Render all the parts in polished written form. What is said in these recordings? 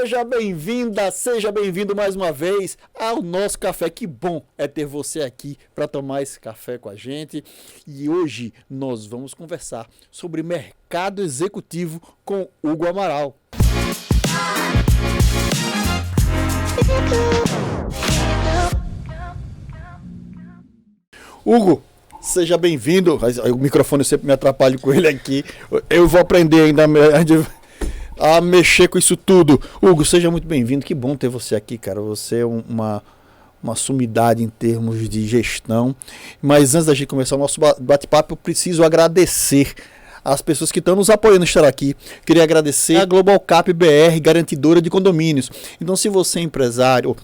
Seja bem-vinda, seja bem-vindo mais uma vez ao nosso café. Que bom é ter você aqui para tomar esse café com a gente. E hoje nós vamos conversar sobre mercado executivo com Hugo Amaral. Hugo, seja bem-vindo. O microfone eu sempre me atrapalho com ele aqui. Eu vou aprender ainda a mexer com isso tudo. Hugo, seja muito bem-vindo. Que bom ter você aqui, cara. Você é uma sumidade em termos de gestão. Mas antes da gente começar o nosso bate-papo, eu preciso agradecer as pessoas que estão nos apoiando estar aqui. Queria agradecer a Global Cap BR, garantidora de condomínios. Então, se você é empresário,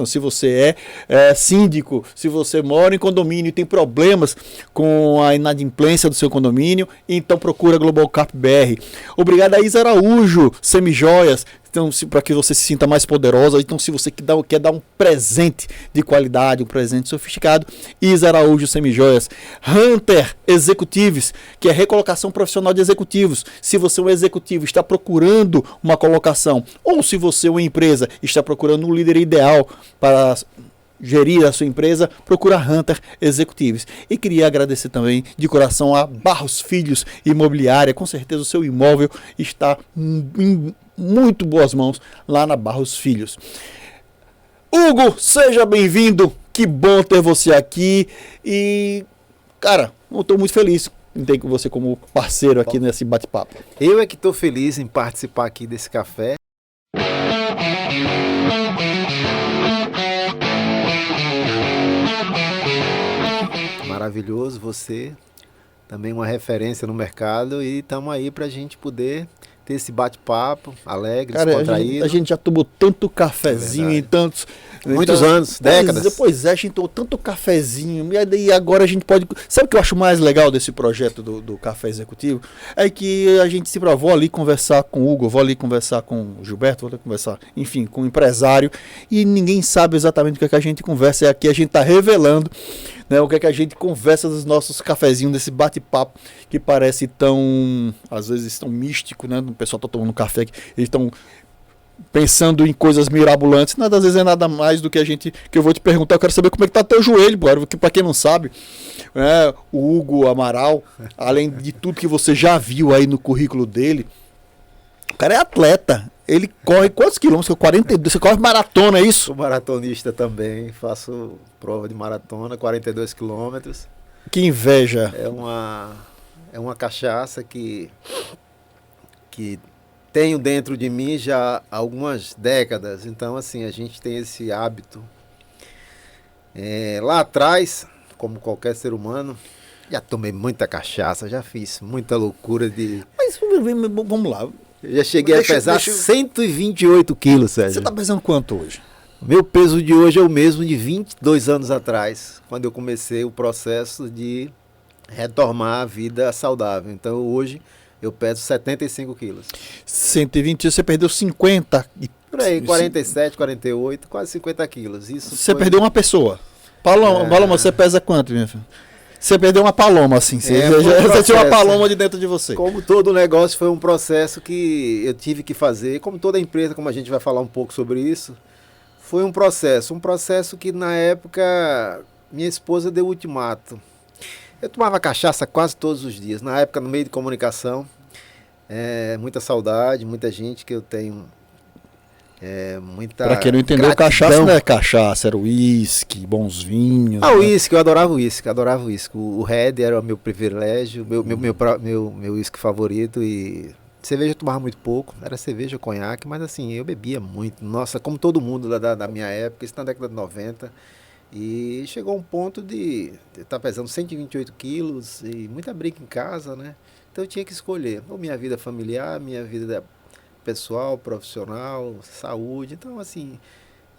se você é síndico, se você mora em condomínio e tem problemas com a inadimplência do seu condomínio, então procura a Global Cap BR. Obrigado a Isa Araújo, Semijoias. Então, para que você se sinta mais poderosa, então se você quer dar um presente de qualidade, um presente sofisticado, Isa Araújo Semijoias. Hunter Executives, que é recolocação profissional de executivos. Se você é um executivo, está procurando uma colocação, ou se você é uma empresa, está procurando um líder ideal para gerir a sua empresa, procura Hunter Executives. E queria agradecer também de coração a Barros Filhos Imobiliária. Com certeza o seu imóvel está em muito boas mãos lá na Barros Filhos. Hugo, seja bem-vindo. Que bom ter você aqui. E, cara, eu estou muito feliz em ter você como parceiro aqui nesse bate-papo. Eu é que estou feliz em participar aqui desse café. Maravilhoso, você também uma referência no mercado e estamos aí para a gente poder ter esse bate-papo alegre, descontraído. A gente já tomou tanto cafezinho em tantos... Muitos anos, décadas. Pois é, a gente tomou tanto cafezinho. E agora a gente pode... Sabe o que eu acho mais legal desse projeto do Café Executivo? É que a gente vou ali conversar com o Hugo, vou ali conversar com o Gilberto, vou ali conversar, enfim, com o empresário. E ninguém sabe exatamente o que é que a gente conversa. E aqui a gente está revelando, né, o que é que a gente conversa dos nossos cafezinhos, desse bate-papo que parece tão, às vezes, tão místico, né? O pessoal está tomando café, eles estão pensando em coisas mirabolantes. Nada, às vezes é nada mais do que que eu vou te perguntar. Eu quero saber como é que tá teu joelho, porque para quem não sabe, né, o Hugo Amaral, além de tudo que você já viu aí no currículo dele, o cara é atleta. Ele corre quantos quilômetros? 42. Você corre maratona, é isso? Sou maratonista também, faço prova de maratona, 42 quilômetros. Que inveja. É uma cachaça que tenho dentro de mim já há algumas décadas. Então, assim, a gente tem esse hábito. Lá atrás, como qualquer ser humano, já tomei muita cachaça, já fiz muita loucura de... Mas vamos lá. Eu já cheguei a pesar 128 quilos, Sérgio. Você está pesando quanto hoje? Meu peso de hoje é o mesmo de 22 anos atrás, quando eu comecei o processo de retomar a vida saudável. Então, hoje, eu peso 75 quilos. 120, você perdeu 50. Por aí, 47, 48, quase 50 quilos. Isso você perdeu uma pessoa. Paloma, você pesa quanto, minha filha? Você perdeu uma paloma, assim. Você tinha uma paloma de dentro de você. Como todo negócio, foi um processo que eu tive que fazer. Como toda empresa, como a gente vai falar um pouco sobre isso, foi um processo que na época minha esposa deu ultimato. Eu tomava cachaça quase todos os dias. Na época, no meio de comunicação, muita saudade, muita gente que eu tenho, muita Pra quem não entendeu, gratidão. Cachaça não é cachaça, era uísque, bons vinhos. O uísque, eu adorava o uísque. O Red era o meu privilégio, meu uísque favorito. E cerveja eu tomava muito pouco, era cerveja, conhaque, mas assim, eu bebia muito. Nossa, como todo mundo da minha época, isso na década de 90. E chegou um ponto de estar pesando 128 quilos e muita briga em casa, né? Então eu tinha que escolher, ou minha vida familiar, minha vida pessoal, profissional, saúde. Então, assim,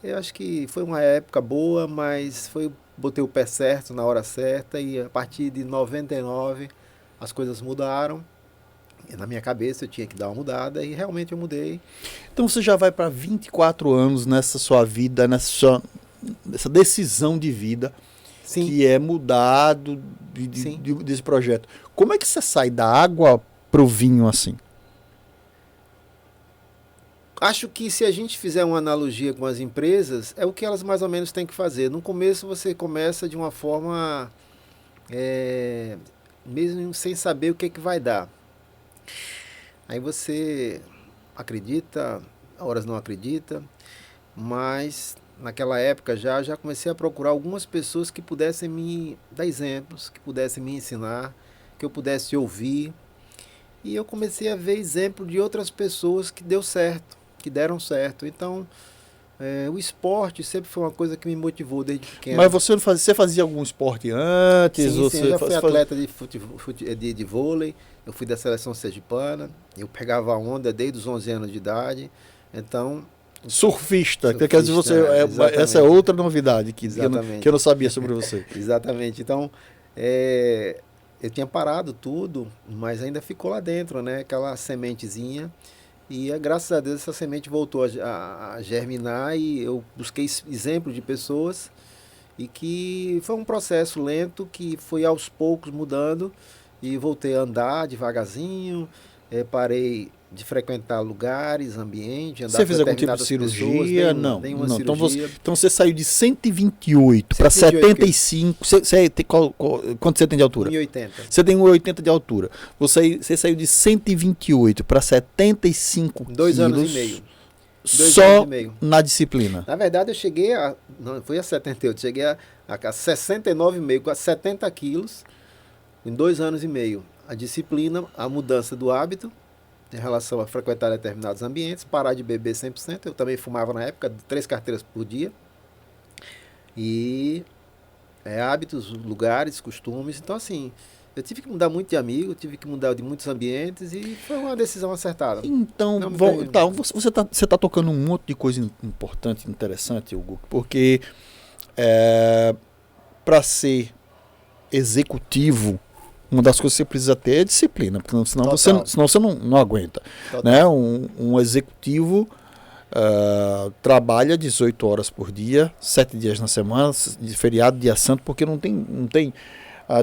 eu acho que foi uma época boa, mas botei o pé certo na hora certa e a partir de 99 as coisas mudaram. E na minha cabeça eu tinha que dar uma mudada e realmente eu mudei. Então você já vai para 24 anos nessa sua vida, nessa decisão de vida. Sim. Que é mudado desse projeto. Como é que você sai da água pro vinho assim? Acho que se a gente fizer uma analogia com as empresas, é o que elas mais ou menos têm que fazer. No começo você começa de uma forma, é, mesmo sem saber o que vai dar. Aí você acredita, horas não acredita, mas naquela época já comecei a procurar algumas pessoas que pudessem me dar exemplos, que pudessem me ensinar, que eu pudesse ouvir. E eu comecei a ver exemplo de outras pessoas que deu certo, que deram certo. Então, o esporte sempre foi uma coisa que me motivou desde pequeno. Mas você não fazia, você fazia algum esporte antes? Sim, Você eu já fui atleta de vôlei, eu fui da seleção sergipana, eu pegava onda desde os 11 anos de idade. Então, surfista, quer dizer, você, essa é outra novidade que eu não sabia sobre você. Exatamente. Então, eu tinha parado tudo, mas ainda ficou lá dentro, né? Aquela sementezinha. E graças a Deus essa semente voltou a germinar e eu busquei exemplo de pessoas e que foi um processo lento que foi aos poucos mudando e voltei a andar devagarzinho, parei de frequentar lugares, ambiente, andar você fez algum tipo de cirurgia? Pessoas, não. Cirurgia. Então você saiu de 128 para 75. Quanto você tem de altura? 1,80. Você tem 1,80 de altura. Você saiu de 128 para 75 2 quilos. anos e meio. Só na disciplina. Na verdade, eu cheguei a... Não, foi a 78. Cheguei a 69,5, quase 70 quilos em 2 anos e meio. A disciplina, a mudança do hábito em relação a frequentar determinados ambientes, parar de beber 100%. Eu também fumava na época 3 carteiras por dia. E hábitos, lugares, costumes. Então, assim, eu tive que mudar muito de amigo, tive que mudar de muitos ambientes e foi uma decisão acertada. Então, você tá tocando um monte de coisa importante, interessante, Hugo, porque para ser executivo, uma das coisas que você precisa ter é disciplina, porque senão você não aguenta. Né? Um executivo trabalha 18 horas por dia, 7 dias na semana, de feriado, dia santo, porque não tem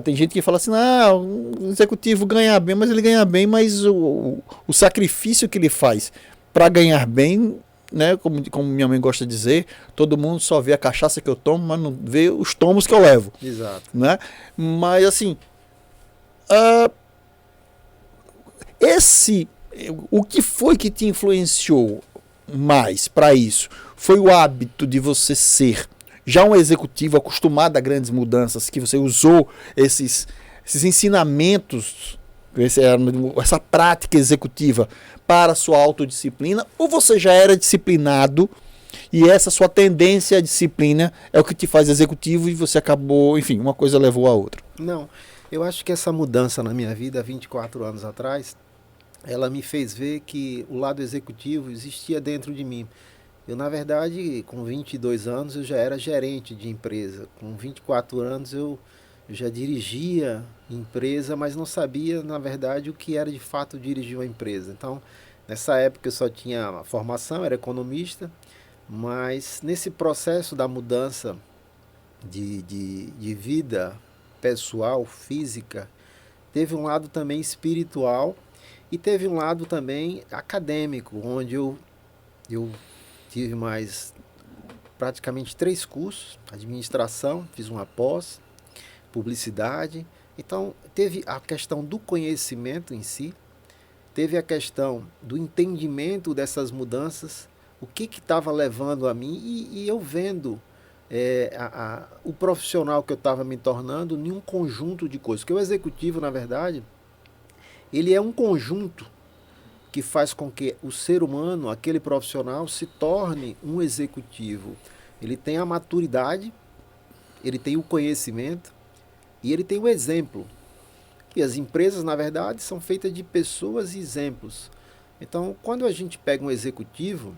tem gente que fala assim, o executivo ganha bem, mas ele ganha bem, mas o sacrifício que ele faz para ganhar bem, né, como minha mãe gosta de dizer, todo mundo só vê a cachaça que eu tomo, mas não vê os tomos que eu levo. Exato. Né? Mas assim, o que foi que te influenciou mais para isso? Foi o hábito de você ser já um executivo acostumado a grandes mudanças, que você usou esses ensinamentos, essa prática executiva para a sua autodisciplina, ou você já era disciplinado e essa sua tendência à disciplina é o que te faz executivo e você acabou, enfim, uma coisa levou a outra? Não, eu acho que essa mudança na minha vida, 24 anos atrás, ela me fez ver que o lado executivo existia dentro de mim. Eu, na verdade, com 22 anos, eu já era gerente de empresa. Com 24 anos, eu já dirigia empresa, mas não sabia, na verdade, o que era de fato dirigir uma empresa. Então, nessa época, eu só tinha formação, era economista, mas nesse processo da mudança de vida pessoal, física, teve um lado também espiritual e teve um lado também acadêmico, onde eu tive mais praticamente 3 cursos, administração, fiz uma pós, publicidade. Então, teve a questão do conhecimento em si, teve a questão do entendimento dessas mudanças, o que estava levando a mim e eu vendo o profissional que eu estava me tornando em um conjunto de coisas. Porque o executivo, na verdade, ele é um conjunto que faz com que o ser humano, aquele profissional, se torne um executivo. Ele tem a maturidade, ele tem o conhecimento e ele tem o exemplo. E as empresas, na verdade, são feitas de pessoas e exemplos. Então, quando a gente pega um executivo,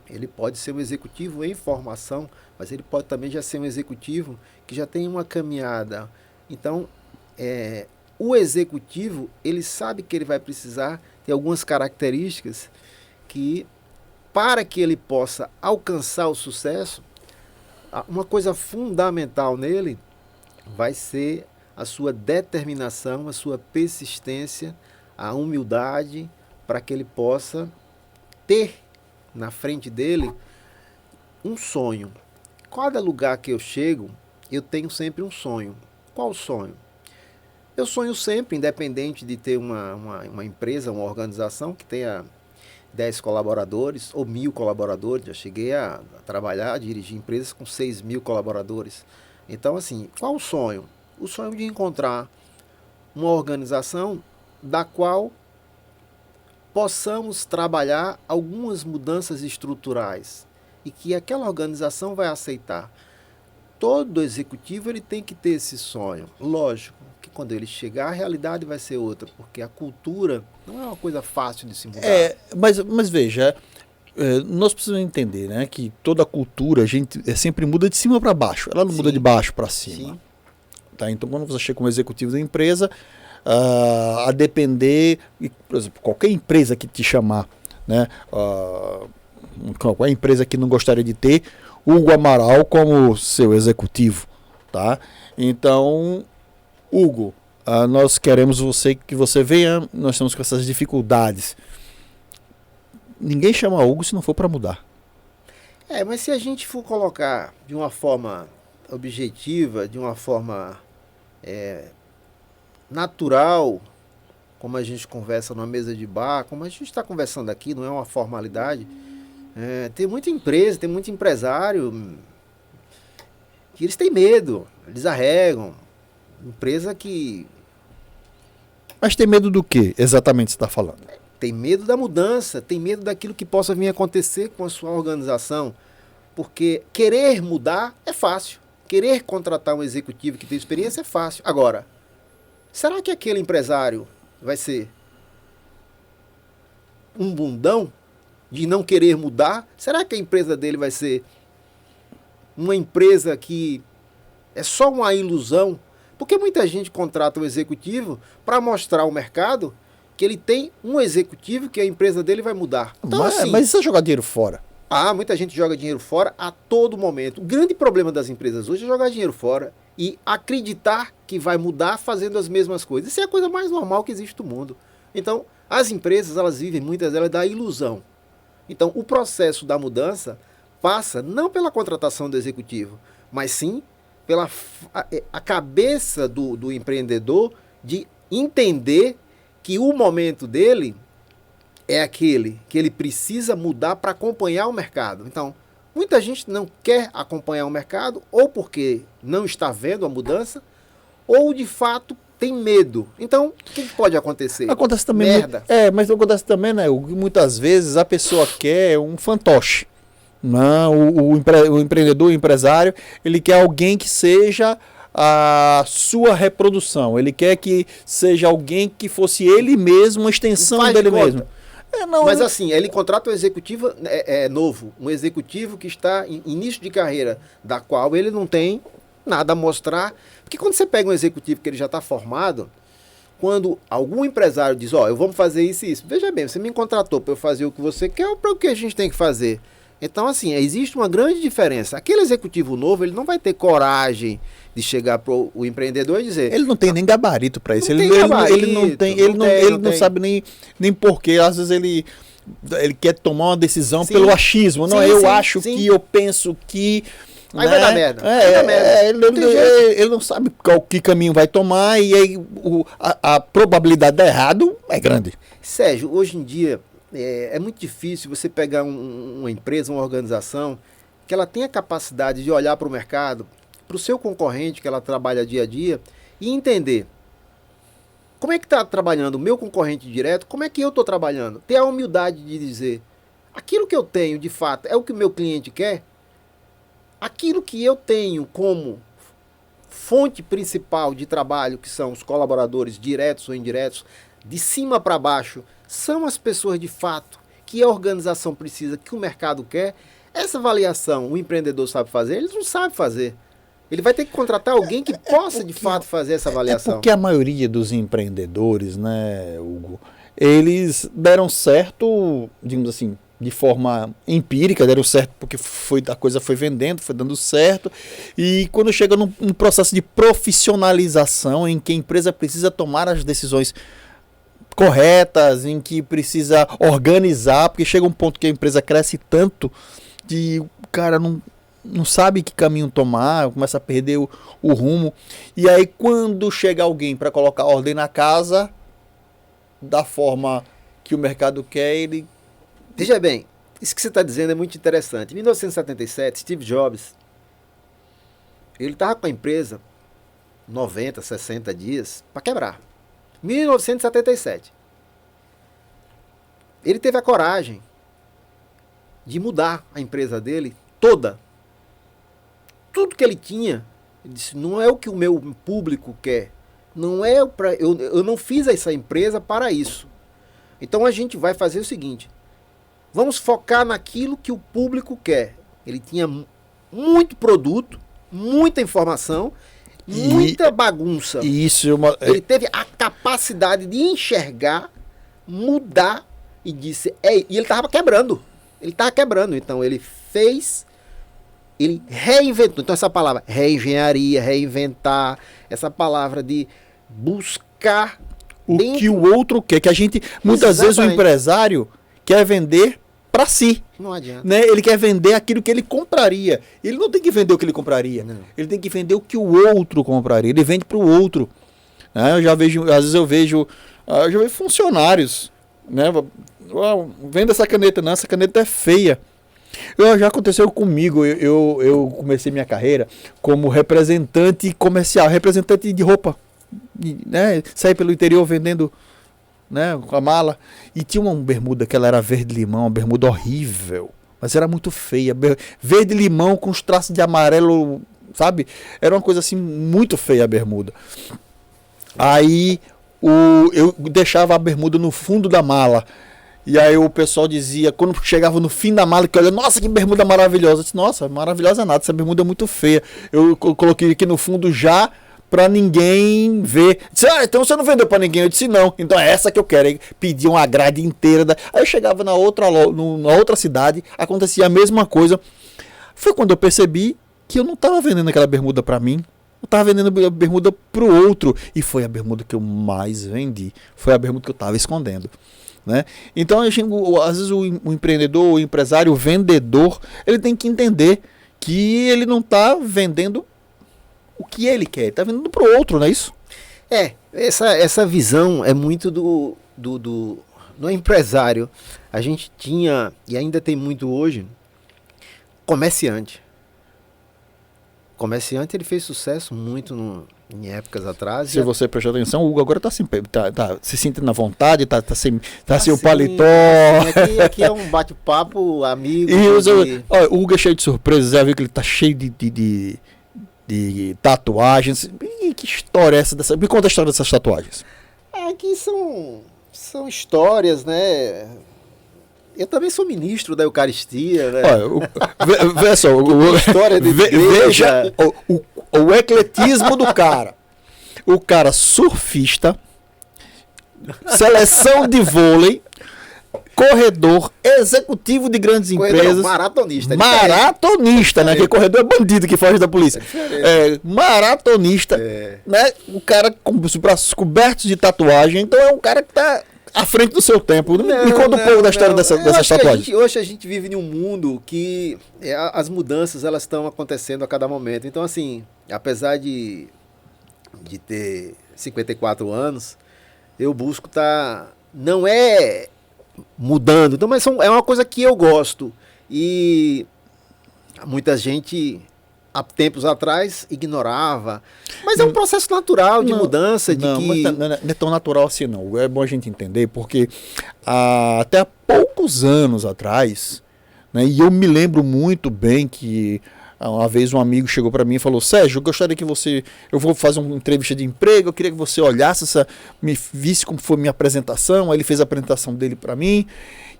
ele pode ser um executivo em formação, mas ele pode também já ser um executivo que já tem uma caminhada. Então, o executivo, ele sabe que ele vai precisar ter algumas características que, para que ele possa alcançar o sucesso, uma coisa fundamental nele vai ser a sua determinação, a sua persistência, a humildade, para que ele possa ter na frente dele um sonho. Cada lugar que eu chego, eu tenho sempre um sonho. Qual o sonho? Eu sonho sempre, independente de ter uma empresa, uma organização que tenha 10 colaboradores ou 1.000 colaboradores. Já cheguei a trabalhar, a dirigir empresas com 6.000 colaboradores. Então, assim, qual o sonho? O sonho de encontrar uma organização da qual possamos trabalhar algumas mudanças estruturais e que aquela organização vai aceitar. Todo executivo ele tem que ter esse sonho. Lógico que quando ele chegar, a realidade vai ser outra, porque a cultura não é uma coisa fácil de se mudar. Mas veja, nós precisamos entender, né, que toda cultura a gente sempre muda de cima para baixo. Ela não muda de baixo para cima. Sim. Tá? Então, quando você chega como executivo da empresa, a depender, por exemplo, qualquer empresa que te chamar, né, qualquer empresa que não gostaria de ter Hugo Amaral como seu executivo, tá? Então, Hugo, nós queremos que você venha, nós estamos com essas dificuldades. Ninguém chama Hugo se não for para mudar. Mas se a gente for colocar de uma forma objetiva, de uma forma natural, como a gente conversa numa mesa de bar, como a gente está conversando aqui, não é uma formalidade. Tem muita empresa, tem muito empresário que eles têm medo, eles arregam. Empresa que... Mas tem medo do que exatamente você está falando? Tem medo da mudança, tem medo daquilo que possa vir a acontecer com a sua organização. Porque querer mudar é fácil. Querer contratar um executivo que tem experiência é fácil. Agora, será que aquele empresário vai ser um bundão de não querer mudar? Será que a empresa dele vai ser uma empresa que é só uma ilusão? Porque muita gente contrata um executivo para mostrar ao mercado que ele tem um executivo que a empresa dele vai mudar. Então, mas isso é jogar dinheiro fora. Muita gente joga dinheiro fora a todo momento. O grande problema das empresas hoje é jogar dinheiro fora e acreditar que vai mudar fazendo as mesmas coisas. Isso é a coisa mais normal que existe no mundo. Então, as empresas, elas vivem, muitas delas, da ilusão. Então, o processo da mudança passa não pela contratação do executivo, mas sim pela a cabeça do empreendedor de entender que o momento dele é aquele que ele precisa mudar para acompanhar o mercado. Então, muita gente não quer acompanhar o mercado, ou porque não está vendo a mudança, ou de fato tem medo. Então, o que pode acontecer? Acontece também. Merda. Mas acontece também, né? Muitas vezes a pessoa quer um fantoche. Não, o empreendedor, o empresário, ele quer alguém que seja a sua reprodução. Ele quer que seja alguém que fosse ele mesmo, uma extensão dele mesmo. Mas assim, ele contrata um executivo novo, um executivo que está em início de carreira, da qual ele não tem nada a mostrar. Porque quando você pega um executivo que ele já está formado, quando algum empresário diz, eu vou fazer isso e isso, veja bem, você me contratou para eu fazer o que você quer ou para o que a gente tem que fazer? Então, assim, existe uma grande diferença. Aquele executivo novo, ele não vai ter coragem de chegar para o empreendedor e dizer... Ele não tem nem gabarito para isso. Ele não sabe nem porquê. Às vezes ele quer tomar uma decisão pelo achismo. Não, eu acho que, eu penso que... Aí vai dar merda. Ele não sabe que caminho vai tomar e aí a probabilidade de dar errado é grande. Sérgio, hoje em dia... É muito difícil você pegar uma empresa, uma organização, que ela tenha capacidade de olhar para o mercado, para o seu concorrente que ela trabalha dia a dia, e entender como é que está trabalhando o meu concorrente direto, como é que eu estou trabalhando. Ter a humildade de dizer, aquilo que eu tenho de fato é o que o meu cliente quer, aquilo que eu tenho como fonte principal de trabalho, que são os colaboradores diretos ou indiretos, de cima para baixo, são as pessoas de fato que a organização precisa, que o mercado quer. Essa avaliação o empreendedor sabe fazer? Ele não sabe fazer. Ele vai ter que contratar alguém que possa de fato fazer essa avaliação. É porque a maioria dos empreendedores, né, Hugo, eles deram certo, digamos assim, de forma empírica, deram certo porque a coisa foi vendendo, foi dando certo. E quando chega num processo de profissionalização em que a empresa precisa tomar as decisões corretas, em que precisa organizar, porque chega um ponto que a empresa cresce tanto que o cara não sabe que caminho tomar, começa a perder o rumo. E aí quando chega alguém para colocar ordem na casa, da forma que o mercado quer, ele... Veja bem, isso que você está dizendo é muito interessante. Em 1977, Steve Jobs, ele estava com a empresa 90, 60 dias para quebrar. 1977. Ele teve a coragem de mudar a empresa dele toda. Tudo que ele tinha, ele disse, não é o que o meu público quer. Não é eu não fiz essa empresa para isso. Então a gente vai fazer o seguinte, vamos focar naquilo que o público quer. Ele tinha muito produto, muita informação, muita bagunça. Isso Ele teve a capacidade de enxergar, mudar e disse, e ele estava quebrando. Ele estava quebrando, então ele fez, ele reinventou. Então essa palavra reengenharia, reinventar, essa palavra de buscar o que o outro quer, que a gente, muitas vezes o empresário quer vender para si. Não adianta. Né? Ele quer vender aquilo que ele compraria. Ele não tem que vender o que ele compraria. Não. Ele tem que vender o que o outro compraria. Ele vende para o outro. Né? Eu já vejo, às vezes eu vejo funcionários, né? Venda essa caneta, não, essa caneta é feia. Já aconteceu comigo, eu comecei minha carreira como representante comercial, representante de roupa, né? Saí pelo interior vendendo, né, com a mala, e tinha uma bermuda que ela era verde-limão, uma bermuda horrível, mas era muito feia, verde-limão com os traços de amarelo, sabe? Era uma coisa assim, muito feia a bermuda. Aí eu deixava a bermuda no fundo da mala. E aí o pessoal dizia, quando chegava no fim da mala, que olha, nossa, que bermuda maravilhosa. Eu disse, nossa, maravilhosa nada, essa bermuda é muito feia. Eu coloquei aqui no fundo já pra ninguém ver. Disse, então você não vendeu pra ninguém? Eu disse, não. Então é essa que eu quero. Aí pedi uma grade inteira. Aí eu chegava na outra cidade, acontecia a mesma coisa. Foi quando eu percebi que eu não tava vendendo aquela bermuda pra mim. Eu tava vendendo a bermuda pro outro. E foi a bermuda que eu mais vendi. Foi a bermuda que eu tava escondendo. Né? Então, às vezes o empreendedor, o empresário, o vendedor, ele tem que entender que ele não está vendendo o que ele quer, está vendendo para o outro, não é isso? Essa visão é muito do empresário. A gente tinha, e ainda tem muito hoje, comerciante. Comerciante, ele fez sucesso muito em épocas atrás. Se você prestar atenção, o Hugo agora está se sentindo na vontade, está sem o paletó. Aqui é um bate-papo amigo. O Hugo é cheio de surpresas, já viu que ele está cheio de tatuagens. E que história é essa? Me conta a história dessas tatuagens. Aqui são histórias, né? Eu também sou ministro da Eucaristia, né? Veja só, veja o ecletismo do cara. O cara surfista, seleção de vôlei, corredor, executivo de grandes empresas. Maratonista. Maratonista, né? Que corredor é bandido que foge da polícia. Maratonista, né? O cara com os braços cobertos de tatuagem. Então é um cara que tá à frente do seu tempo. Me conta um pouco da história dessas tatuagens. Hoje a gente vive em um mundo que as mudanças elas estão acontecendo a cada momento. Então, assim, apesar de ter 54 anos, eu busco não é mudando, então, mas é uma coisa que eu gosto. E muita gente há tempos atrás ignorava, mas é um processo natural de mudança. Mas não é tão natural assim não, é bom a gente entender, porque até há poucos anos atrás, né, e eu me lembro muito bem que uma vez um amigo chegou para mim e falou, Sérgio, eu gostaria que eu vou fazer uma entrevista de emprego, eu queria que você olhasse, me visse como foi a minha apresentação. Aí ele fez a apresentação dele para mim,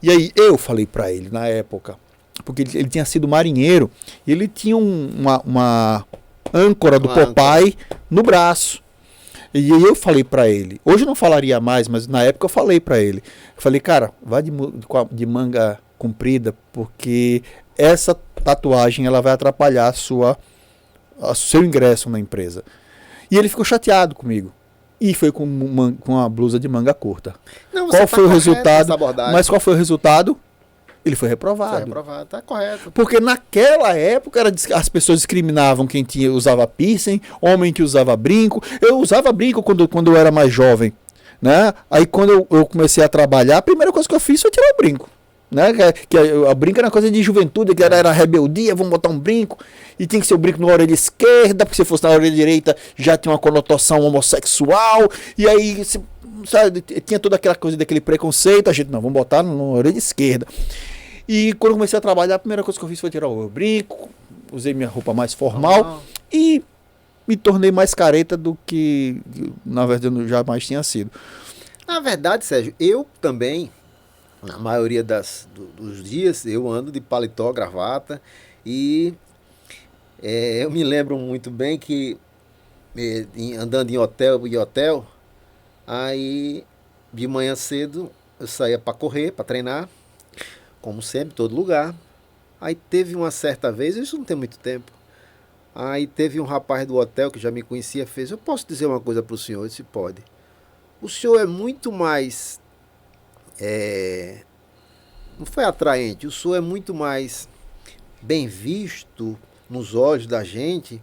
e aí eu falei para ele na época, porque ele tinha sido marinheiro, e ele tinha uma âncora do Popeye no braço. E aí eu falei para ele, hoje eu não falaria mais, mas na época eu falei para ele, cara, vai de manga comprida, porque essa tatuagem ela vai atrapalhar seu ingresso na empresa. E ele ficou chateado comigo. e foi com a blusa de manga curta. Não, Qual foi o resultado? Abordagem. Mas qual foi o resultado? Ele foi reprovado. Foi reprovado, tá correto. Porque naquela época as pessoas discriminavam quem usava piercing, homem que usava brinco. Eu usava brinco quando eu era mais jovem, né? Aí quando eu comecei a trabalhar, a primeira coisa que eu fiz foi tirar o brinco. Né? Que a brinco era coisa de juventude, que era rebeldia, vamos botar um brinco, e tinha que ser o brinco na orelha esquerda, porque se fosse na orelha direita já tinha uma conotação homossexual, e aí sabe, tinha toda aquela coisa daquele preconceito, a gente, não, vamos botar na orelha esquerda. E quando eu comecei a trabalhar, a primeira coisa que eu fiz foi tirar o brinco, usei minha roupa mais formal e me tornei mais careta do que, na verdade, eu jamais tinha sido. Na verdade, Sérgio, eu também, na maioria dos dias, eu ando de paletó, gravata, e eu me lembro muito bem que, andando em hotel, aí de manhã cedo eu saía para correr, para treinar, como sempre, todo lugar. Aí teve uma certa vez, isso não tem muito tempo, aí teve um rapaz do hotel que já me conhecia, fez: eu posso dizer uma coisa para o senhor? Eu disse: pode. O senhor é muito mais... não foi atraente, o senhor é muito mais bem visto nos olhos da gente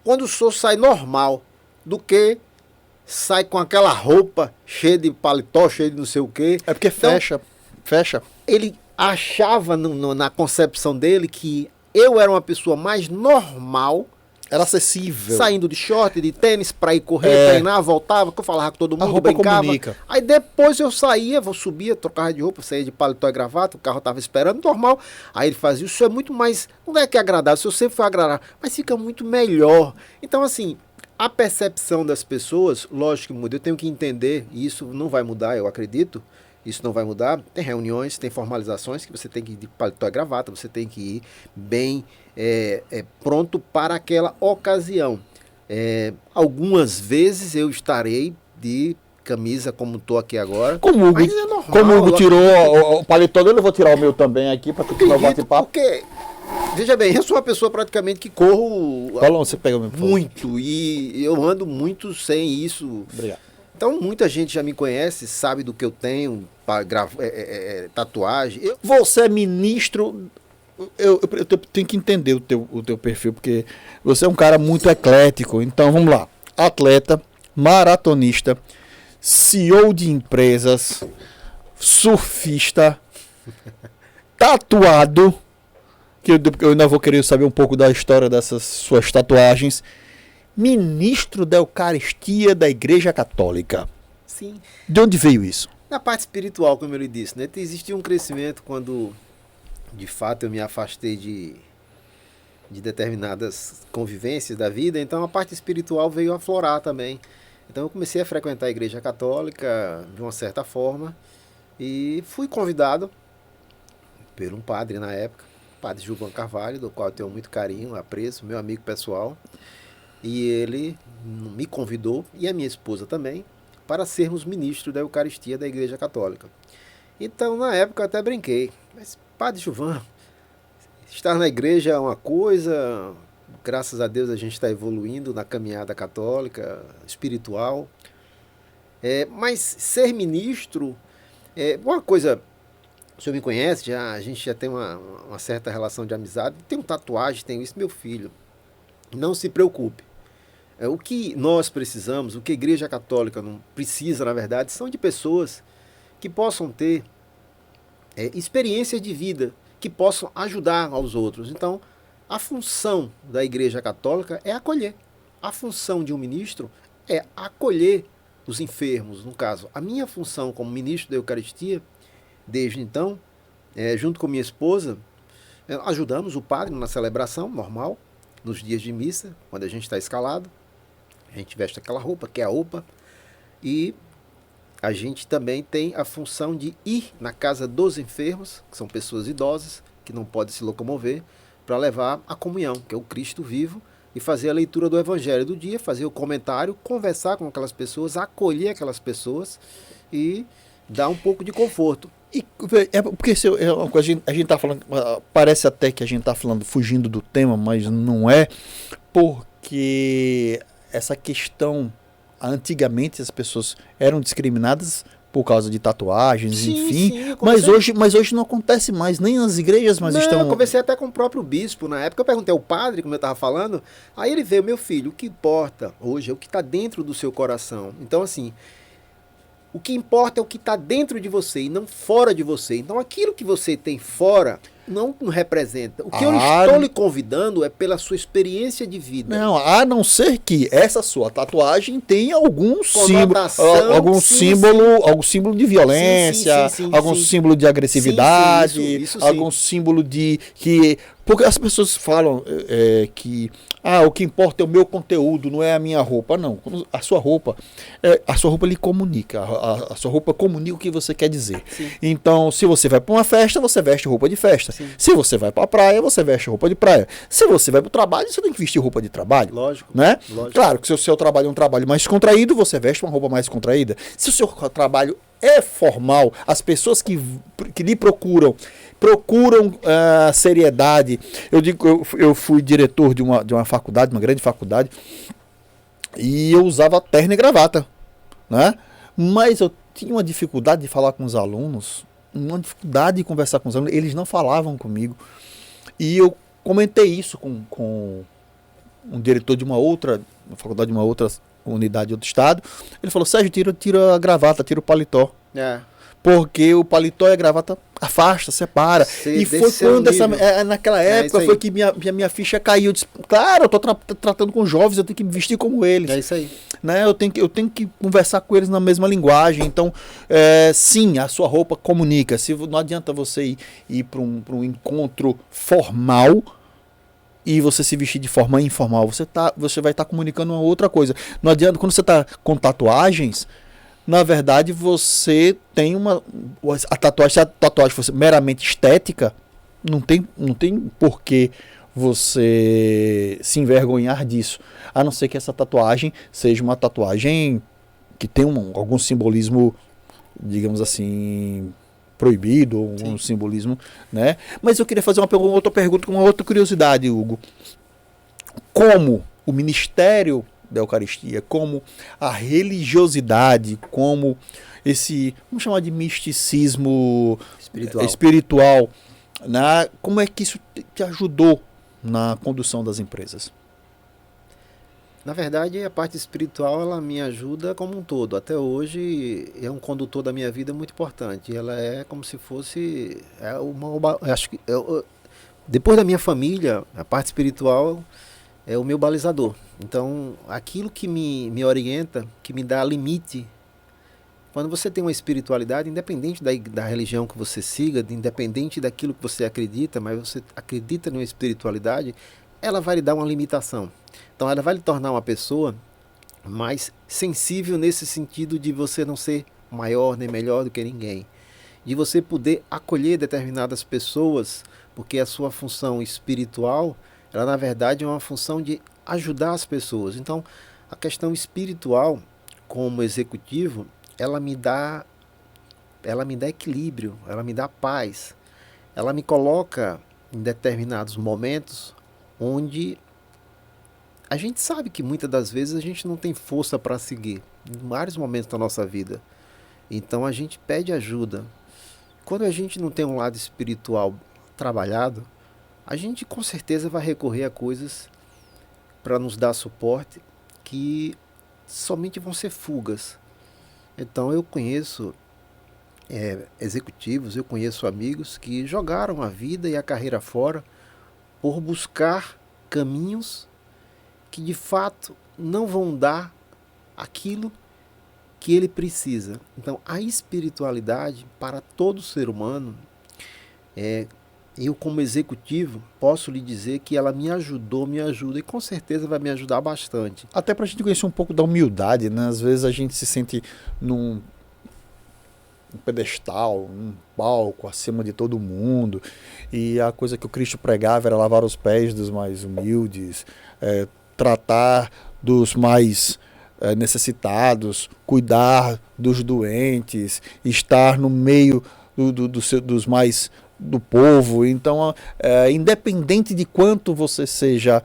quando o senhor sai normal do que sai com aquela roupa cheia de paletó, cheia de não sei o quê. É porque então, fecha. Ele achava na concepção dele que eu era uma pessoa mais normal. Era acessível. Saindo de short, de tênis, pra ir correr, treinar, voltava, que eu falava com todo mundo, brincava. Comunica. Aí depois eu saía, subia, trocava de roupa, saía de paletó e gravata, o carro tava esperando, normal. Aí ele fazia: isso é muito mais, não é que é agradável, isso sempre foi agradável, mas fica muito melhor. Então, assim, a percepção das pessoas, lógico que muda, eu tenho que entender, e isso não vai mudar, eu acredito, isso não vai mudar. Tem reuniões, tem formalizações que você tem que ir de paletó e gravata, você tem que ir bem... pronto para aquela ocasião. Algumas vezes eu estarei de camisa, como estou aqui agora. Como o Hugo tirou o paletó dele, eu vou tirar o meu também aqui para tu não bate-papo. Porque, veja bem, eu sou uma pessoa praticamente que corro você pega o meu muito, e eu ando muito sem isso. Obrigado. Então muita gente já me conhece, sabe do que eu tenho, tatuagem. Você é ministro... Eu tenho que entender o teu perfil, porque você é um cara muito eclético. Então vamos lá: atleta, maratonista, CEO de empresas, surfista, tatuado, que eu ainda vou querer saber um pouco da história dessas suas tatuagens, ministro da Eucaristia da Igreja Católica. Sim. De onde veio isso? Na parte espiritual, como eu lhe disse, né? Existia um crescimento quando... de fato eu me afastei de determinadas convivências da vida, então a parte espiritual veio aflorar também. Então eu comecei a frequentar a Igreja Católica de uma certa forma e fui convidado por um padre na época, o padre Gilvan Carvalho, do qual eu tenho muito carinho, apreço, meu amigo pessoal, e ele me convidou, e a minha esposa também, para sermos ministros da Eucaristia da Igreja Católica. Então na época eu até brinquei: mas Padre Gilvan, estar na igreja é uma coisa, graças a Deus a gente está evoluindo na caminhada católica, espiritual, mas ser ministro é uma coisa. O senhor me conhece, a gente já tem uma certa relação de amizade, tenho tatuagem, tenho isso. Meu filho, não se preocupe. O que nós precisamos, o que a Igreja Católica não precisa, na verdade, são de pessoas que possam ter experiência de vida, que possam ajudar aos outros. Então, a função da Igreja Católica é acolher. A função de um ministro é acolher os enfermos. No caso, a minha função como ministro da Eucaristia, desde então, junto com minha esposa, ajudamos o padre na celebração normal, nos dias de missa, quando a gente está escalado. A gente veste aquela roupa, que é a OPA, e a gente também tem a função de ir na casa dos enfermos, que são pessoas idosas, que não podem se locomover, para levar a comunhão, que é o Cristo vivo, e fazer a leitura do Evangelho do dia, fazer o comentário, conversar com aquelas pessoas, acolher aquelas pessoas e dar um pouco de conforto. Porque a gente está falando, parece até que a gente está falando, fugindo do tema, mas não é, porque essa questão antigamente as pessoas eram discriminadas por causa de tatuagens, Sim, enfim, sim, mas hoje não acontece mais, nem nas igrejas mais estão... Eu conversei até com o próprio bispo na época, eu perguntei ao padre, como eu estava falando, aí ele veio, meu filho, o que importa hoje é o que está dentro do seu coração. Então, assim, o que importa é o que está dentro de você e não fora de você. Então, aquilo que você tem fora não representa. O que eu estou lhe convidando é pela sua experiência de vida. Não, a não ser que essa sua tatuagem tenha algum símbolo de violência, algum símbolo de agressividade, algum símbolo de que... Porque as pessoas falam que o que importa é o meu conteúdo, não é a minha roupa. Não, a sua roupa lhe comunica. A sua roupa comunica o que você quer dizer. Sim. Então, se você vai para uma festa, você veste roupa de festa. Sim. Se você vai para a praia, você veste roupa de praia. Se você vai para o trabalho, você tem que vestir roupa de trabalho. Lógico. Né? Lógico. Claro que se o seu trabalho é um trabalho mais contraído, você veste uma roupa mais contraída. Se o seu trabalho é formal, as pessoas que lhe procuram seriedade. Eu fui diretor de uma faculdade, uma grande faculdade, e eu usava terno e gravata, né? Mas eu tinha uma dificuldade de falar com os alunos, uma dificuldade de conversar com os alunos, eles não falavam comigo. E eu comentei isso com um diretor de uma faculdade de uma outra unidade de outro estado. Ele falou: Sérgio, tira a gravata, tira o paletó. Porque o paletó e a gravata afasta, separa. E foi quando naquela época foi que minha ficha caiu. Eu disse, claro, eu estou tratando com jovens, eu tenho que me vestir como eles. É isso aí. Né? Eu tenho que conversar com eles na mesma linguagem. Então, sim, a sua roupa comunica. Não adianta você ir para um encontro formal e você se vestir de forma informal. Você vai estar comunicando uma outra coisa. Não adianta, quando você está com tatuagens, na verdade, você tem se a tatuagem fosse meramente estética, não tem por que você se envergonhar disso. A não ser que essa tatuagem seja uma tatuagem que tem algum simbolismo, digamos assim, proibido, um simbolismo, né? Mas eu queria fazer outra pergunta com uma outra curiosidade, Hugo. Como o Ministério da Eucaristia, como a religiosidade, como vamos chamar de misticismo espiritual, né? Como é que isso te ajudou na condução das empresas? Na verdade, a parte espiritual, ela me ajuda como um todo. Até hoje é um condutor da minha vida muito importante. Ela é como se fosse acho que depois da minha família, a parte espiritual é o meu balizador. Então, aquilo que me orienta, que me dá limite, quando você tem uma espiritualidade, independente da religião que você siga, independente daquilo que você acredita, mas você acredita numa espiritualidade, ela vai lhe dar uma limitação. Então, ela vai lhe tornar uma pessoa mais sensível nesse sentido de você não ser maior nem melhor do que ninguém. De você poder acolher determinadas pessoas, porque a sua função espiritual, ela na verdade é uma função de ajudar as pessoas. Então, a questão espiritual, como executivo, ela me dá equilíbrio, ela me dá paz. Ela me coloca em determinados momentos onde a gente sabe que muitas das vezes a gente não tem força para seguir, em vários momentos da nossa vida. Então a gente pede ajuda. Quando a gente não tem um lado espiritual trabalhado, a gente com certeza vai recorrer a coisas para nos dar suporte que somente vão ser fugas. Então eu conheço executivos, eu conheço amigos que jogaram a vida e a carreira fora por buscar caminhos que de fato não vão dar aquilo que ele precisa. Então a espiritualidade para todo ser humano eu, como executivo, posso lhe dizer que ela me ajuda e com certeza vai me ajudar bastante. Até para a gente conhecer um pouco da humildade, né? Às vezes a gente se sente num pedestal, num palco, acima de todo mundo, e a coisa que o Cristo pregava era lavar os pés dos mais humildes, tratar dos mais necessitados, cuidar dos doentes, estar no meio dos mais do povo. Então, independente de quanto você seja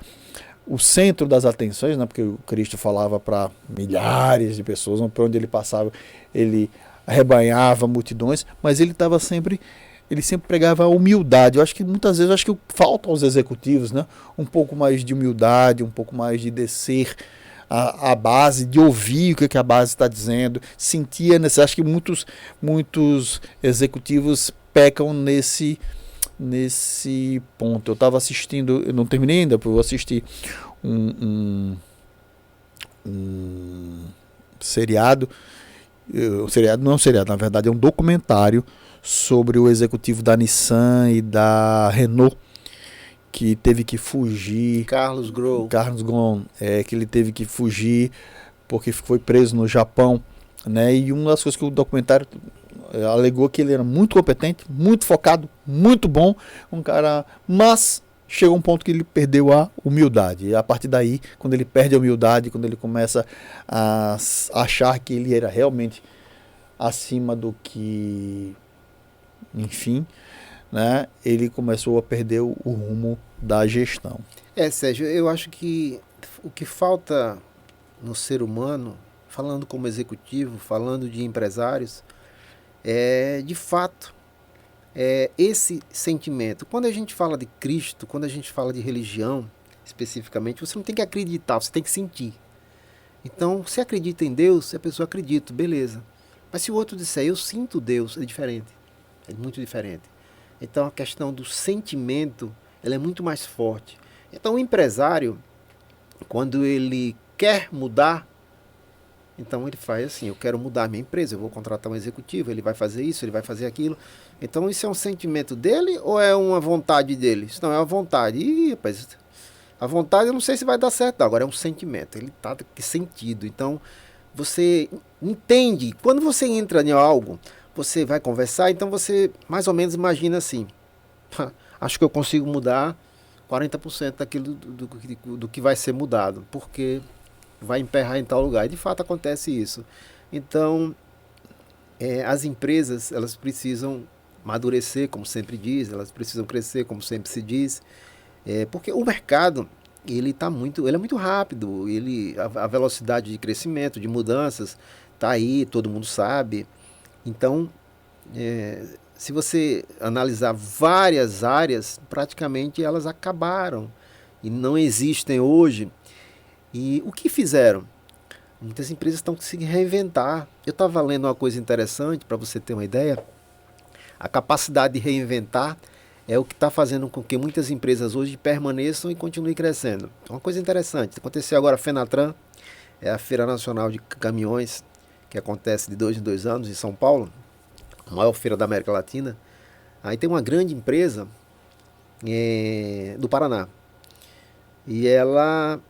o centro das atenções, né? Porque o Cristo falava para milhares de pessoas, por onde ele passava, ele arrebanhava multidões, mas ele sempre pregava a humildade. Eu acho que muitas vezes falta aos executivos, né? Um pouco mais de humildade, um pouco mais de descer a base, de ouvir o que a base está dizendo, sentir a necessidade. Acho que muitos executivos pecam nesse ponto. Eu estava assistindo, eu não terminei ainda, eu vou assistir um seriado. Não é um seriado, na verdade é um documentário sobre o executivo da Nissan e da Renault, que teve que fugir. Carlos Ghosn, que ele teve que fugir porque foi preso no Japão, né? E uma das coisas que o documentário alegou que ele era muito competente, muito focado, muito bom, um cara, mas chegou um ponto que ele perdeu a humildade. E a partir daí, quando ele perde a humildade, quando ele começa a achar que ele era realmente acima do que, enfim, né, ele começou a perder o rumo da gestão. Sérgio, eu acho que o que falta no ser humano, falando como executivo, falando de empresários, de fato, esse sentimento. Quando a gente fala de Cristo, quando a gente fala de religião, especificamente, você não tem que acreditar, você tem que sentir. Então, se acredita em Deus, a pessoa acredita, beleza. Mas se o outro disser, eu sinto Deus, é diferente. É muito diferente. Então, a questão do sentimento, ela é muito mais forte. Então, o empresário, quando ele quer mudar, então ele faz assim, eu quero mudar a minha empresa, eu vou contratar um executivo, ele vai fazer isso, ele vai fazer aquilo. Então, isso é um sentimento dele ou é uma vontade dele? Isso não é uma vontade. Ih, rapaz, a vontade eu não sei se vai dar certo, não. Agora é um sentimento, ele está que sentido. Então, você entende, quando você entra em algo, você vai conversar, então você mais ou menos imagina assim, acho que eu consigo mudar 40% daquilo do que vai ser mudado, porque vai emperrar em tal lugar. E de fato acontece isso. Então, as empresas, elas precisam amadurecer, como sempre diz, elas precisam crescer, como sempre se diz, porque o mercado, ele é muito rápido, a velocidade de crescimento, de mudanças, está aí, todo mundo sabe. Então, se você analisar várias áreas, praticamente elas acabaram e não existem hoje. E o que fizeram? Muitas empresas estão se reinventar. Eu estava lendo uma coisa interessante, para você ter uma ideia. A capacidade de reinventar é o que está fazendo com que muitas empresas hoje permaneçam e continuem crescendo. Uma coisa interessante, aconteceu agora a Fenatran, é a Feira Nacional de Caminhões, que acontece de 2 em 2 anos em São Paulo, a maior feira da América Latina. Aí tem uma grande empresa do Paraná. E ela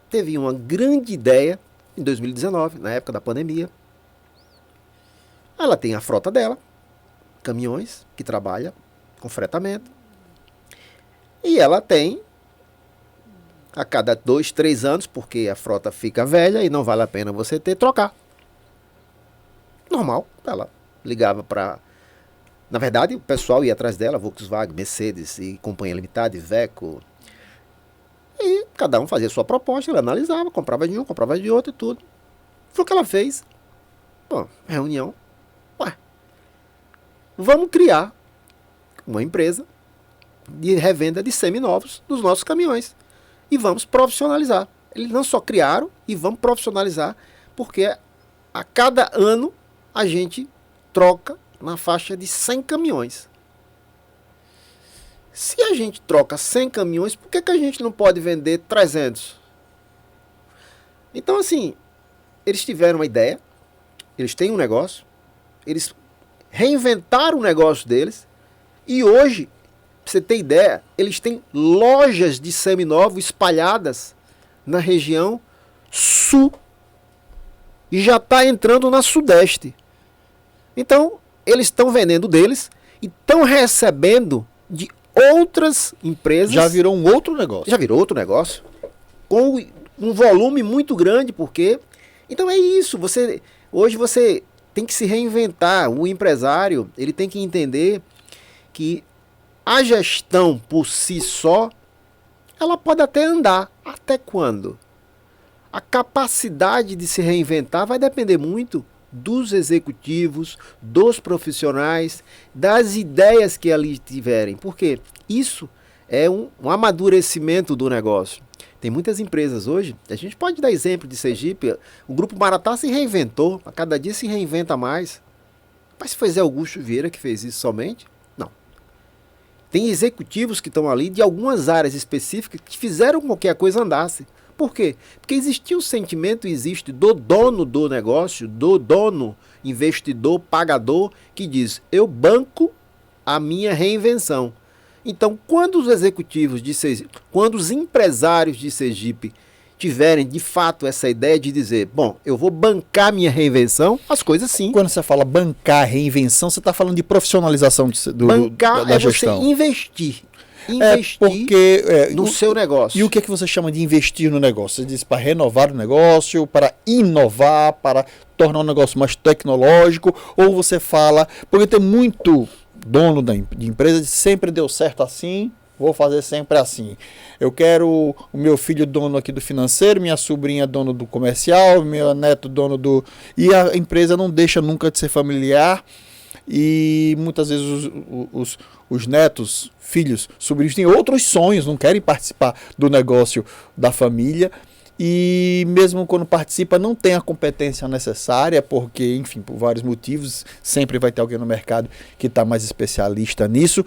teve uma grande ideia em 2019, na época da pandemia. Ela tem a frota dela, caminhões, que trabalha com fretamento. E ela tem, a cada 2, 3 anos, porque a frota fica velha e não vale a pena você trocar. Normal, ela ligava para... Na verdade, o pessoal ia atrás dela, Volkswagen, Mercedes e Companhia Limitada, Iveco. E cada um fazia a sua proposta, ela analisava, comprava de um, comprava de outro e tudo. Foi o que ela fez. Bom, reunião. Vamos criar uma empresa de revenda de seminovos dos nossos caminhões. E vamos profissionalizar. Eles não só criaram, e vamos profissionalizar, porque a cada ano a gente troca na faixa de 100 caminhões. Se a gente troca 100 caminhões, por que a gente não pode vender 300? Então, assim, eles tiveram uma ideia, eles têm um negócio, eles reinventaram o negócio deles, e hoje, pra você ter ideia, eles têm lojas de seminovos espalhadas na região sul e já está entrando na sudeste. Então, eles estão vendendo deles e estão recebendo de outras empresas. Já virou um outro negócio. Já virou outro negócio. Com um volume muito grande, porque... Então é isso. Hoje você tem que se reinventar. O empresário, ele tem que entender que a gestão por si só, ela pode até andar até quando? A capacidade de se reinventar vai depender muito dos executivos, dos profissionais, das ideias que ali tiverem. Porque isso é um amadurecimento do negócio. Tem muitas empresas hoje, a gente pode dar exemplo de Sergipe, o Grupo Maratá se reinventou, a cada dia se reinventa mais. Mas foi Zé Augusto Vieira que fez isso somente? Não. Tem executivos que estão ali de algumas áreas específicas que fizeram com que a coisa andasse. Por quê? Porque existia o sentimento, existe, do dono do negócio, do dono, investidor, pagador, que diz, eu banco a minha reinvenção. Então, quando os executivos de Sergipe, quando os empresários de Sergipe tiverem de fato essa ideia de dizer, bom, eu vou bancar minha reinvenção, as coisas sim. Quando você fala bancar reinvenção, você está falando de profissionalização bancar da é gestão. Você investir no seu negócio. E o que é que você chama de investir no negócio? Você diz para renovar o negócio, para inovar, para tornar o negócio mais tecnológico, ou você fala, porque tem muito dono de empresa, sempre deu certo assim, vou fazer sempre assim. Eu quero o meu filho dono aqui do financeiro, minha sobrinha dono do comercial, meu neto dono do... E a empresa não deixa nunca de ser familiar e muitas vezes os netos, filhos, sobrinhos têm outros sonhos, não querem participar do negócio da família. E mesmo quando participa não tem a competência necessária, porque, enfim, por vários motivos, sempre vai ter alguém no mercado que está mais especialista nisso.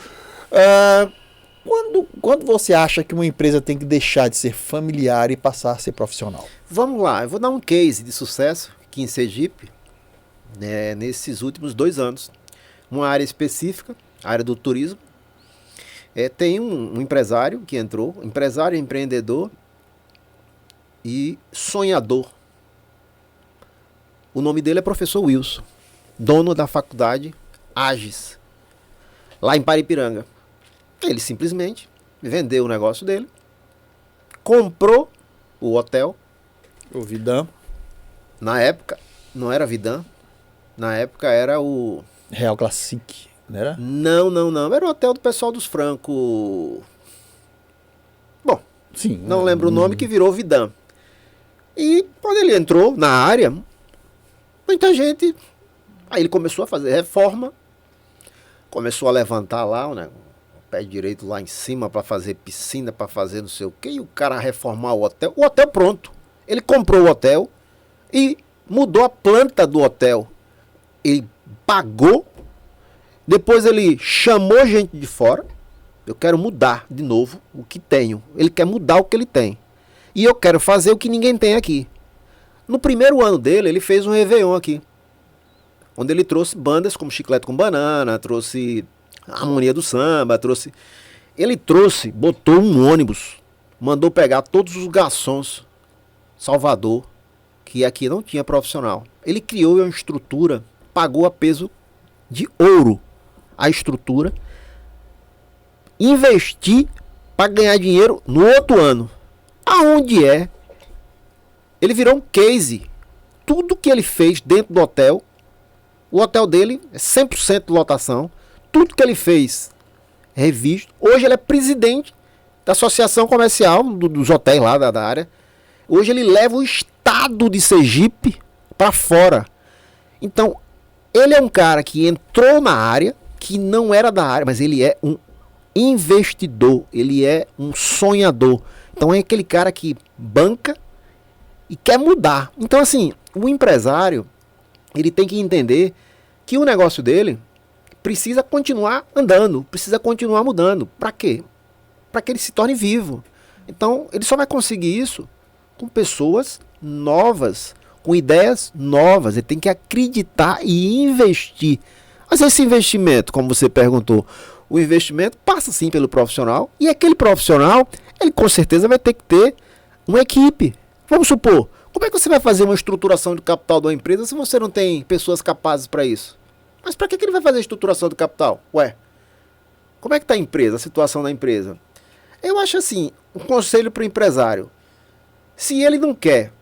Quando você acha que uma empresa tem que deixar de ser familiar e passar a ser profissional? Vamos lá, eu vou dar um case de sucesso aqui em Sergipe, nesses últimos 2 anos. Uma área específica, a área do turismo. Tem um empresário que entrou, empresário, empreendedor, e sonhador. O nome dele é professor Wilson, dono da faculdade Agis, lá em Paripiranga. Ele simplesmente vendeu o negócio dele, comprou o hotel. O Vidam. Na época, não era Vidam, na época era o... Real Classic, não era? Não, era o hotel do pessoal dos Franco. Bom, sim, não lembro o nome, que virou Vidam. E quando ele entrou na área, muita gente... Aí ele começou a fazer reforma, começou a levantar lá, né, o pé direito lá em cima para fazer piscina, para fazer não sei o quê, e o cara reformar o hotel pronto. Ele comprou o hotel e mudou a planta do hotel. Ele pagou, depois ele chamou gente de fora, eu quero mudar de novo o que tenho. Ele quer mudar o que ele tem. E eu quero fazer o que ninguém tem aqui. No primeiro ano dele, ele fez um Réveillon aqui. Onde ele trouxe bandas como Chiclete com Banana, trouxe Harmonia do Samba, Ele trouxe, botou um ônibus, mandou pegar todos os garçons Salvador, que aqui não tinha profissional. Ele criou uma estrutura, pagou a peso de ouro a estrutura, investir para ganhar dinheiro no outro ano. Aonde é? Ele virou um case. Tudo que ele fez dentro do hotel, o hotel dele é 100% de lotação. Tudo que ele fez é revisto. Hoje ele é presidente da associação comercial dos hotéis lá da área. Hoje ele leva o estado de Sergipe para fora. Então, ele é um cara que entrou na área, que não era da área, mas ele é um investidor, ele é um sonhador. Então é aquele cara que banca e quer mudar. Então assim, o empresário, ele tem que entender que o negócio dele precisa continuar andando, precisa continuar mudando. Para quê? Para que ele se torne vivo. Então ele só vai conseguir isso com pessoas novas, com ideias novas. Ele tem que acreditar e investir. Mas esse investimento, como você perguntou, o investimento passa sim pelo profissional, e aquele profissional, ele com certeza vai ter que ter uma equipe. Vamos supor, como é que você vai fazer uma estruturação de capital de uma empresa se você não tem pessoas capazes para isso? Mas para que ele vai fazer a estruturação do capital? Ué, como é que está a empresa, a situação da empresa? Eu acho assim, um conselho para o empresário, se ele não quer,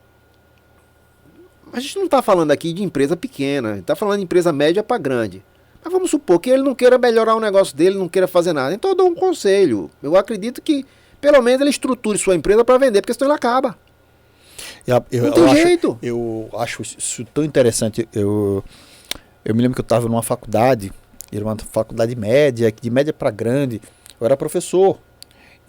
a gente não está falando aqui de empresa pequena, está falando de empresa média para grande. Mas vamos supor que ele não queira melhorar o negócio dele, não queira fazer nada. Então eu dou um conselho. Eu acredito que pelo menos ele estruture sua empresa para vender, porque senão ele acaba. Não tem jeito. Eu acho isso tão interessante. Eu me lembro que eu estava numa faculdade, era uma faculdade média, de média para grande. Eu era professor.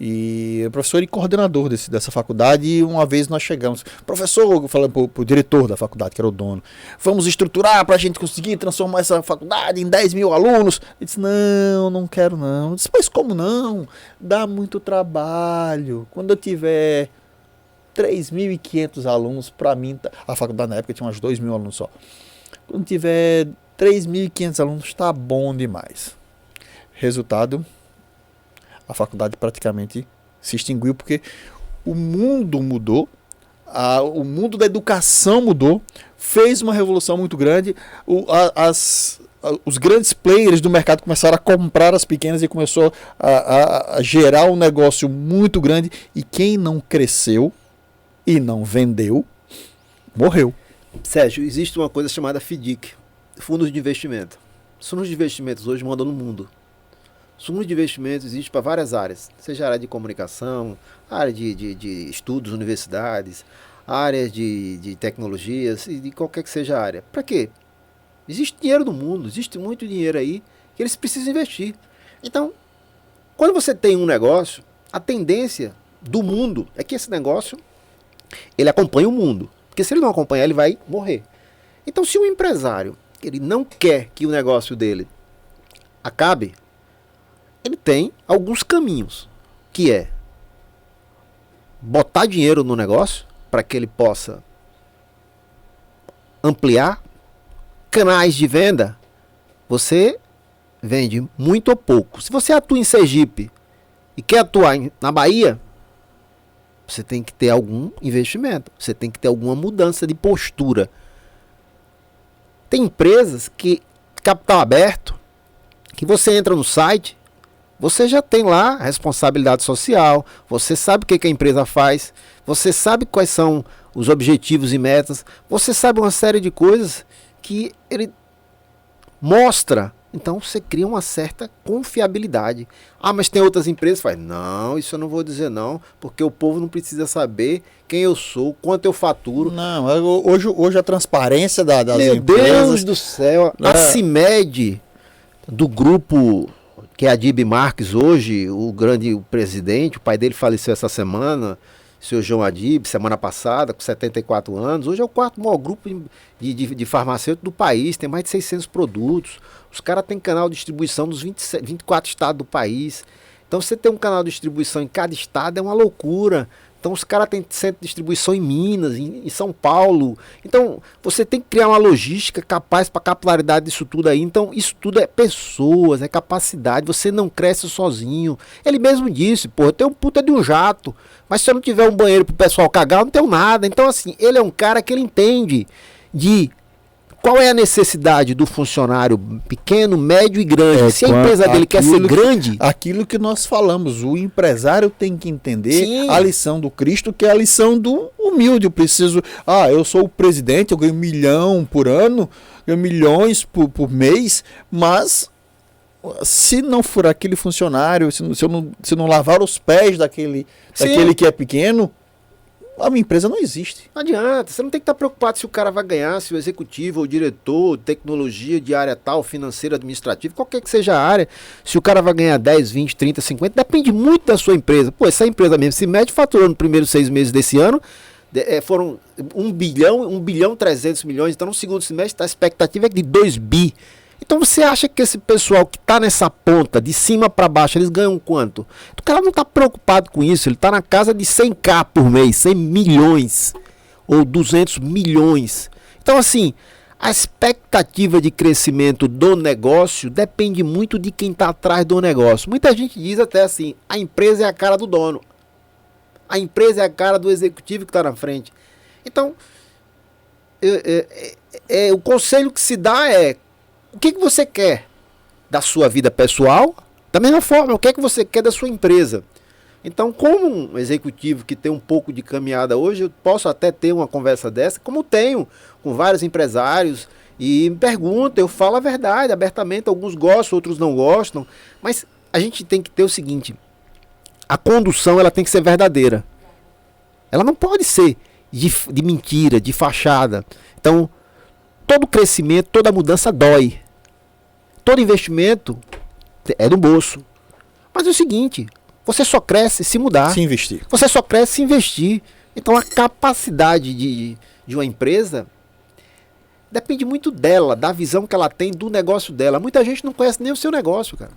E professor e coordenador dessa faculdade, e uma vez nós chegamos, professor, falando pro diretor da faculdade, que era o dono, vamos estruturar para a gente conseguir transformar essa faculdade em 10 mil alunos. Ele disse, não quero não. Eu disse, mas como não? Dá muito trabalho. Quando eu tiver 3.500 alunos, para mim, a faculdade na época tinha uns 2 mil alunos só. Quando tiver 3.500 alunos, está bom demais. Resultado, a faculdade praticamente se extinguiu porque o mundo mudou, o mundo da educação mudou, fez uma revolução muito grande, os grandes players do mercado começaram a comprar as pequenas e começou a gerar um negócio muito grande, e quem não cresceu e não vendeu, morreu. Sérgio, existe uma coisa chamada FDIC, Fundos de Investimento. Os fundos de investimentos hoje mandam no mundo. Os fundos de investimentos existem para várias áreas, seja a área de comunicação, área de estudos, universidades, áreas de tecnologias, e de qualquer que seja a área. Para quê? Existe dinheiro no mundo, existe muito dinheiro aí que eles precisam investir. Então, quando você tem um negócio, a tendência do mundo é que esse negócio, ele acompanhe o mundo. Porque se ele não acompanhar, ele vai morrer. Então, se um empresário ele não quer que o negócio dele acabe, ele tem alguns caminhos, que é botar dinheiro no negócio para que ele possa ampliar canais de venda. Você vende muito ou pouco. Se você atua em Sergipe e quer atuar na Bahia, você tem que ter algum investimento, você tem que ter alguma mudança de postura. Tem empresas que, capital aberto, que você entra no site, você já tem lá a responsabilidade social, você sabe o que a empresa faz, você sabe quais são os objetivos e metas, você sabe uma série de coisas que ele mostra. Então você cria uma certa confiabilidade. Ah, mas tem outras empresas que falam, não, isso eu não vou dizer não, porque o povo não precisa saber quem eu sou, quanto eu faturo. Não, hoje a transparência das Meu empresas... Meu Deus do céu, a CIMED do grupo... que é a Adib Marques hoje, o grande presidente, o pai dele faleceu essa semana, o senhor João Adib, semana passada, com 74 anos. Hoje é o quarto maior grupo de farmacêuticos do país, tem mais de 600 produtos. Os caras têm canal de distribuição nos 24 estados do país. Então você ter um canal de distribuição em cada estado é uma loucura. Então os caras têm centro de distribuição em Minas, em São Paulo. Então você tem que criar uma logística capaz para a capilaridade disso tudo aí. Então isso tudo é pessoas, é capacidade. Você não cresce sozinho. Ele mesmo disse, pô, eu tenho um puta de um jato, mas se eu não tiver um banheiro pro pessoal cagar, eu não tenho nada. Então assim, ele é um cara que ele entende de qual é a necessidade do funcionário pequeno, médio e grande. Se a empresa dele quer ser grande... Aquilo que nós falamos, o empresário tem que entender Sim. a lição do Cristo, que é a lição do humilde. Eu preciso... eu sou o presidente, eu ganho 1 milhão por ano, ganho milhões por mês, mas se não for aquele funcionário, se eu não lavar os pés daquele que é pequeno, a minha empresa não existe. Não adianta, você não tem que estar preocupado se o cara vai ganhar, se o executivo, o diretor, tecnologia de área tal, financeira, administrativa, qualquer que seja a área, se o cara vai ganhar 10, 20, 30, 50, depende muito da sua empresa. Pô, essa empresa mesmo se mede faturando nos primeiros 6 meses desse ano, foram 1 bilhão 300 milhões, então no segundo semestre a expectativa é de 2 bi. Então você acha que esse pessoal que está nessa ponta, de cima para baixo, eles ganham quanto? O cara não está preocupado com isso, ele está na casa de 100k por mês, 100 milhões ou 200 milhões. Então assim, a expectativa de crescimento do negócio depende muito de quem está atrás do negócio. Muita gente diz até assim, a empresa é a cara do dono, a empresa é a cara do executivo que está na frente. Então, o conselho que se dá é: o que você quer da sua vida pessoal? Da mesma forma, o que você quer da sua empresa? Então, como um executivo que tem um pouco de caminhada hoje, eu posso até ter uma conversa dessa, como tenho com vários empresários, e me perguntam, eu falo a verdade, abertamente, alguns gostam, outros não gostam, mas a gente tem que ter o seguinte: a condução ela tem que ser verdadeira. Ela não pode ser de mentira, de fachada. Então, todo crescimento, toda mudança dói. Todo investimento é no bolso. Mas é o seguinte, você só cresce se mudar. Se investir. Você só cresce se investir. Então a capacidade de uma empresa depende muito dela, da visão que ela tem do negócio dela. Muita gente não conhece nem o seu negócio, cara.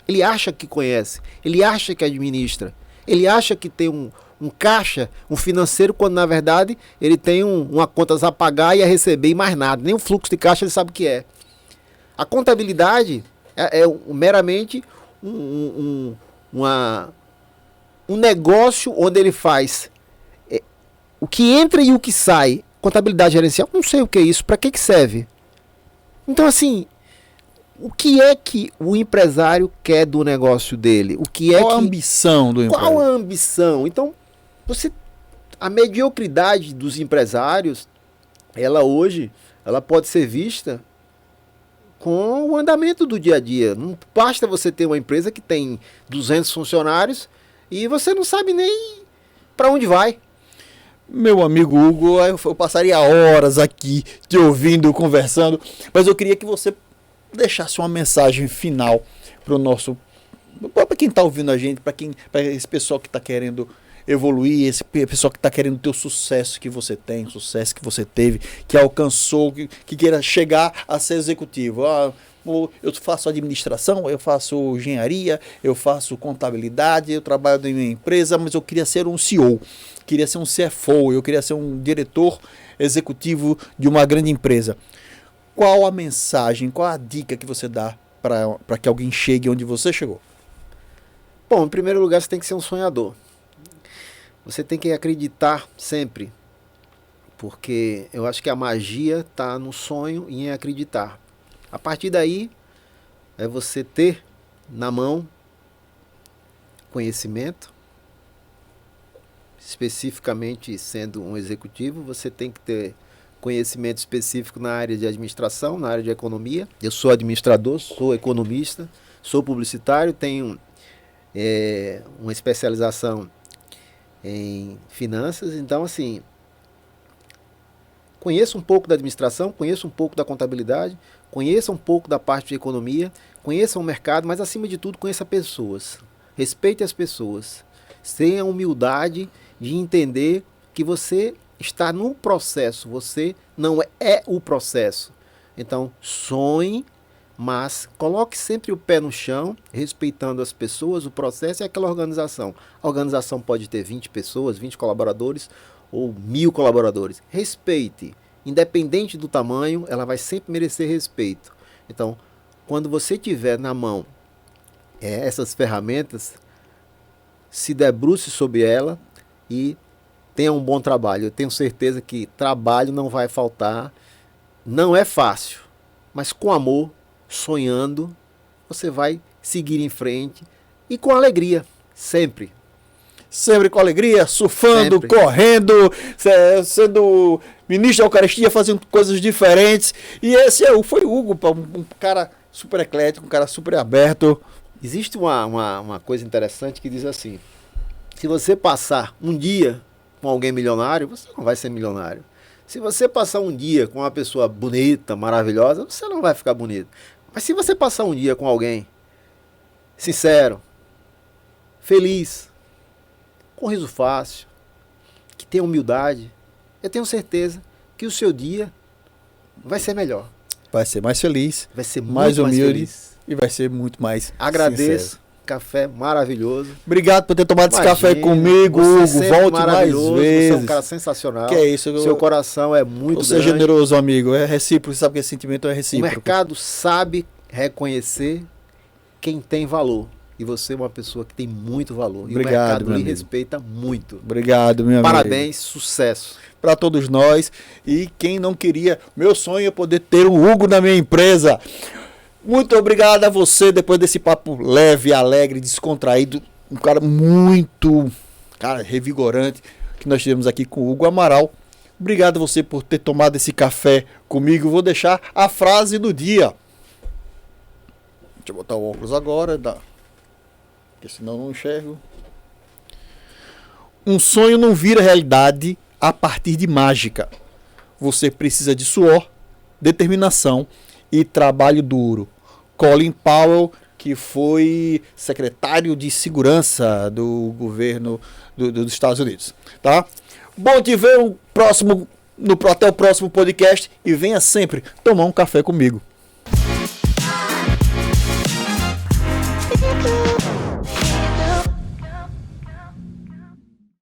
Ele acha que conhece, ele acha que administra, ele acha que tem um caixa, um financeiro, quando na verdade ele tem uma contas a pagar e a receber e mais nada. Nem o fluxo de caixa ele sabe o que é. A contabilidade é meramente um negócio onde ele faz o que entra e o que sai. Contabilidade gerencial, não sei o que é isso, para que serve? Então, assim, o que é que o empresário quer do negócio dele? Qual a ambição do empresário? Qual a ambição? Então, a mediocridade dos empresários, ela hoje, ela pode ser vista com o andamento do dia a dia. Não basta você ter uma empresa que tem 200 funcionários e você não sabe nem para onde vai. Meu amigo Hugo, eu passaria horas aqui te ouvindo, conversando, mas eu queria que você deixasse uma mensagem final para quem está ouvindo a gente, para esse pessoal que está querendo evoluir, esse pessoal que está querendo ter o sucesso que você tem, o sucesso que você teve, que alcançou, que queira chegar a ser executivo. Eu faço administração, eu faço engenharia, eu faço contabilidade, eu trabalho em uma empresa, mas eu queria ser um CEO, queria ser um CFO, eu queria ser um diretor executivo de uma grande empresa. Qual a mensagem, qual a dica que você dá para que alguém chegue onde você chegou? Bom, em primeiro lugar, você tem que ser um sonhador. Você tem que acreditar sempre, porque eu acho que a magia está no sonho e em acreditar. A partir daí, é você ter na mão conhecimento, especificamente sendo um executivo, você tem que ter conhecimento específico na área de administração, na área de economia. Eu sou administrador, sou economista, sou publicitário, tenho uma especialização em finanças. Então, assim, conheço um pouco da administração, conheço um pouco da contabilidade, conheça um pouco da parte de economia, conheça o mercado, mas acima de tudo conheça pessoas. Respeite as pessoas. Tenha a humildade de entender que você está no processo, você não é o processo. Então, sonhe, mas coloque sempre o pé no chão, respeitando as pessoas, o processo e aquela organização. A organização pode ter 20 pessoas, 20 colaboradores ou 1000 colaboradores. Respeite. Independente do tamanho, ela vai sempre merecer respeito. Então, quando você tiver na mão essas ferramentas, se debruce sobre ela e tenha um bom trabalho. Eu tenho certeza que trabalho não vai faltar. Não é fácil, mas com amor, sonhando, você vai seguir em frente e com alegria, sempre. Sempre com alegria, surfando, Sempre. correndo, sendo ministro da Eucaristia, fazendo coisas diferentes. E esse foi o Hugo, um cara super eclético, um cara super aberto. Existe uma coisa interessante que diz assim: se você passar um dia com alguém milionário, você não vai ser milionário. Se você passar um dia com uma pessoa bonita, maravilhosa, você não vai ficar bonito. Mas se você passar um dia com alguém sincero, feliz, com riso fácil, que tenha humildade, eu tenho certeza que o seu dia vai ser melhor. Vai ser mais feliz, Vai ser muito mais humilde feliz. E vai ser muito mais Agradeço. sincero. Café maravilhoso. Obrigado por ter tomado esse Imagina, café comigo, você Hugo. sempre Volte mais maravilhoso, vezes. Você é um cara sensacional. Que é isso? Seu coração é muito Você é grande. generoso, amigo. É recíproco. Você sabe que esse sentimento é O recíproco. mercado sabe reconhecer quem tem valor. E você é uma pessoa que tem muito valor. Obrigado, e o mercado meu lhe amigo. respeita muito. Obrigado, meu amigo. Parabéns, sucesso. Para todos nós. E quem não queria, meu sonho é poder ter um Hugo na minha empresa. Muito obrigado a você, depois desse papo leve, alegre, descontraído. Um cara muito, revigorante que nós tivemos aqui com o Hugo Amaral. Obrigado a você por ter tomado esse café comigo. Vou deixar a frase do dia. Deixa eu botar o óculos agora, porque senão eu não enxergo. Um sonho não vira realidade a partir de mágica. Você precisa de suor, determinação e trabalho duro. Colin Powell, que foi secretário de segurança do governo dos Estados Unidos. Tá? Bom te ver até o próximo podcast e venha sempre tomar um café comigo.